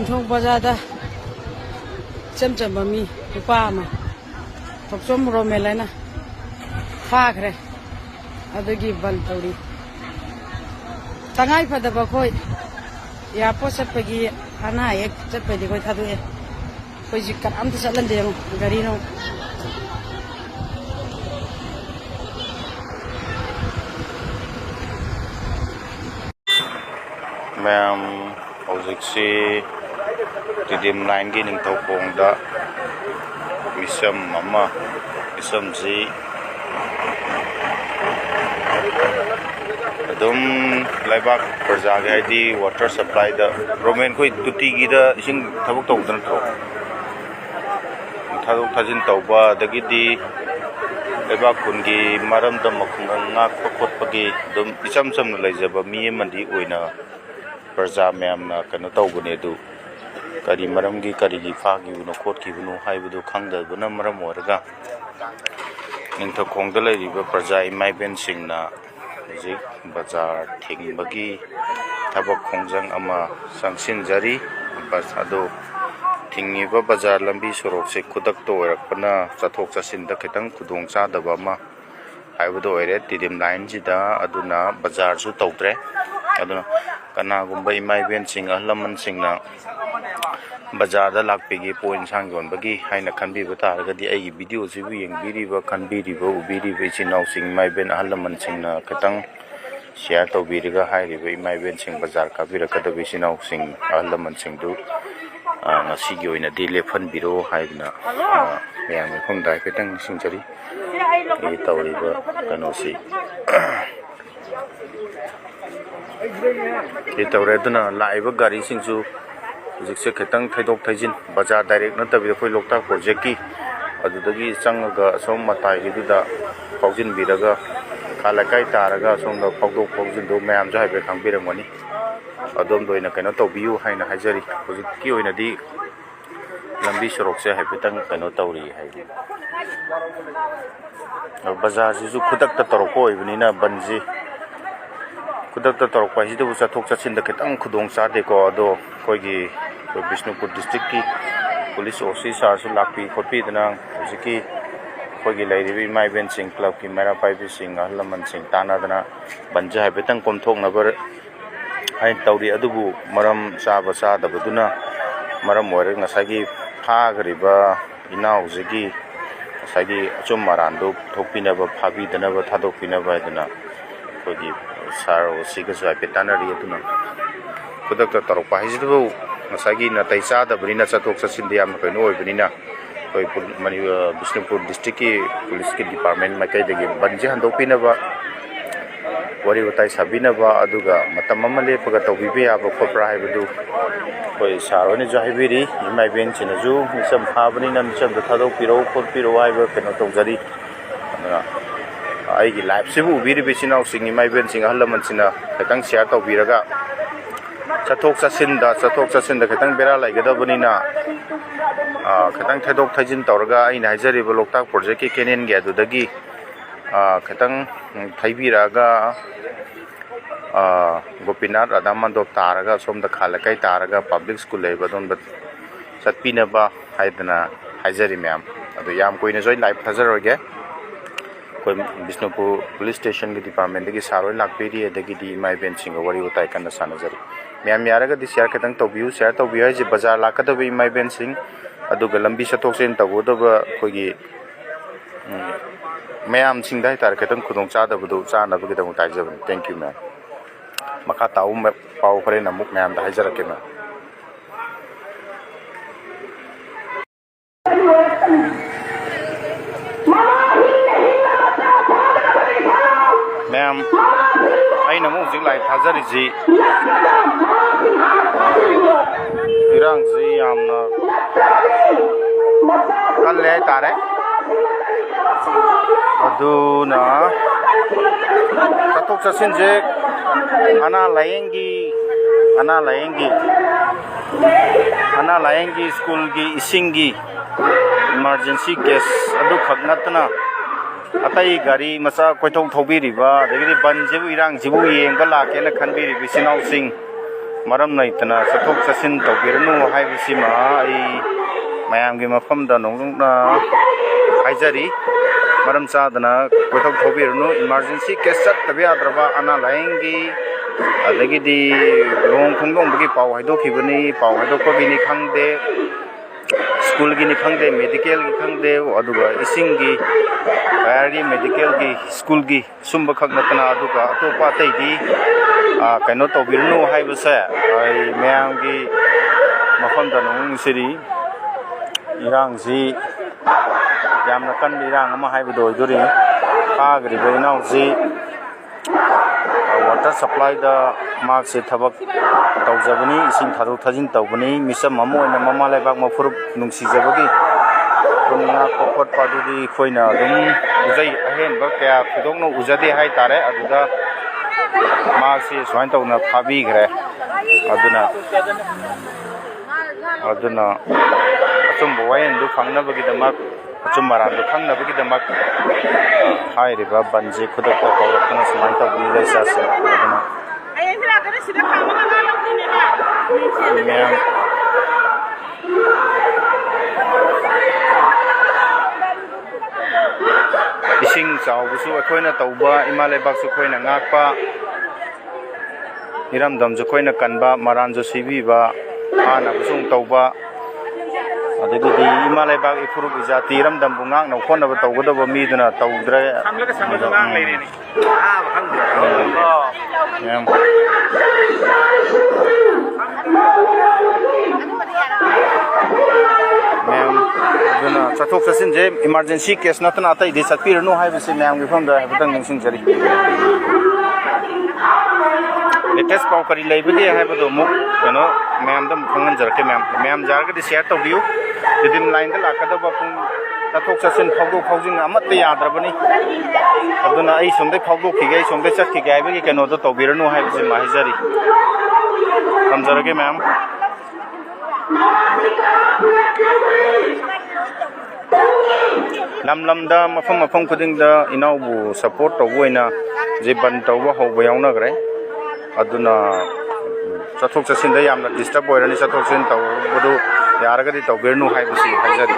Ningthoukhong bazada cham mi nupa ama thoksom romelana Fakhre adagi Bandh tawri tangai phadaba khoi ya po satpagi ana ek satpadi khoi thadu e khoi jikkat am tsalan de gari no Ma'am Oziksi Tidim line gi Ningthoukhong da misam mama misam si adum laibak parja ga di water supply da romen koi tuti gi da ising thabuk tawd na tro thaduk thajin tawba dagi di laibak kun gi maram da makhung ngakpa khotpa gi dum isam sam na laijaba mi mandi oina parja ma'am na kanu tawbune du kari maram gi kari gi fa gi no khot ki bu no haibu khangda buna maram oraga Ningthoukhong da leriba parja imai ben sing na ji bazar thing bagi thabak khongjang ama sangsin jari basado thingi ba bazar lambi sorok se Khudakta oirakpana chathok chasin da khitang khudong cha daba ma haibu oire tidim line ji da aduna bazar su tawtre aduna kana gumba imai ben sing ahlamman sing na bazar da lakpegi point sang yon bagi haina khanbi ba taraga di ai video ji bu yeng biri ba khanbi ri ba ubiri ba chinau sing mai ben ahlamman sing na katang share to biriga hai ri ba imai ben sing bazar ka bira ka da bi chinau sing ahlamman sing du ngasi gi oina di lephan biro haina yang khom dai katang sing chari e tawri ba kano si e tawre duna laiba gari sing ju jikse khitang thaidok thaijin bazar direct na tabi khoi lokta project ki adudagi changaga som matai gi da paujin biraga khala kai taraga som da paudok paujin do mayam jai be khang birangoni adom doina kaino tobiu haina hajari project ki oina di lambi sorok se haibitang kaino tawri hai bazar ji Khudakta toroko ibnina banji Khudakta torok pa hidu chathok chachin da khitang khudong cha de ko ado koi gi Bishnupur district ki police officer su lakpi khopi dana jiki koi gi lairibi mai ben sing club ki mera pai bi sing ahlamman sing tana dana banja haibetang komthok na bar hai tawri adubu maram sa ba sa da buduna maram oire ngasagi pha gariba inau jigi ngasagi achum marandu thokpina ba phabi dana ba thadokpina ba dana koi gi saro siga sai petana ri aduna Khudakta torok pa hidu masagi na taisa da brina chathok chasin diam na kaino oibnina koi mani Bishnupur district ki police ki department ma kai degi banje handopina ba wari utai sabina ba aduga matam amale paga tawbibe aba khopra haibudu koi saroni jahibiri imai ben chinaju misam phabani na misam da thadok piro khopiro haiba keno tawjari ai gi live se bu biri besinau sing imai ben sing ahlamman sina khatang share tawbiraga chathok chasin da khatang bera laigadabani na khatang thaidok thaijin tawraga aina haijariba loktak project ki kenen ge adudagi khatang thaibiraga Gopinath Radhamandop taraga somda khalakai taraga public school leba don ba chatpina ba haidana haijari ma'am adu yam koina joi live thajaroge koi Bishnupur police station ki department ki saroi lakperi adagi di mai ben singa wari utai kana sanajari ma'am yaraga di share khatang tawbiu share tawbiu ji bazar lakadabi mai ben sing aduga lambi chathok sen tawodaba koigi ma'am sing dai tar khatang khudong cha da budu cha na bugi dang taijabani thank you ma'am makha taw pau khare na muk ma'am da hajarake ma'am ma'am ai na mu jing lai thajari ji irang ji amna kalle tare aduna katok chasin je ana layengi school gi isingi emergency case adu khaknatna atai gari masa koithong thobiriba degri banjebu irang jibu yenga lakena khanbiri bisinau sing maram naitana sathok chasin tawbirnu haibisima ai mayamgi mafamda nongna haijari maram chadana koithok thobirnu emergency case chat tabi adraba ana laingi adagidi long khungdong bagi pau haido khibani pau haido ko gini khangde school gini khangde medical gi khangde aduga ising gi fire medical gi school gi sumba khaknatana aduga atopa tai gi kaino tawbirnu haibase ai mayam gi mafamda nong siri irang si yamna kan irang ama haibdo duri agri bainau si water supply da mark se thabak tawjabani ising thadok thajin tawbani misam mamoina mama laibak mafurup nungsi jabagi kunna kokot padudi khoina dum uzai ahen ba kya khudongno uzade hai tare aduda mark se swain tawna phabi gre aduna achum boyen du khangna bagi da mak achum maran du khangna bagi da mak hai riba banje khudakta kawakna smain ta buni lai sa se aduna ai mira kare sida khama ga lo ni na ising chaw busu akhoina tawba imalai bak su khoina ngakpa iram dam ju khoina kanba maran ju sibi ba ana busung tawba adagidi imalai bag ifuruk izati ram dam bungak na khona ba tawgada ba mi duna tawdra samlaga samlaga ngang leire ni khangdra yam ma'am duna chathok chasin je emergency case natana atai di satpir no hai bisi ma'am gi phang da habtang ningsing jari latest pau kari laibudi hai bado mu kano ma'am dam khangan jarke ma'am jarga di share tawbiu didim line da lakada ba pung chathok chasin phawdo phawjing amat te yadrabani aduna ai somdai phawdo khigai somdai chat khigai bagi kano do tawbiranu hai bisi mahijari kamjarage ma'am lam da mafam khuding da inaubu support tawboina je ban tawba hoba yauna gre aduna chathok chasin da yamna disturb oirani chathok chasin tawbodu yaragadi tawbirnu haibasi haijari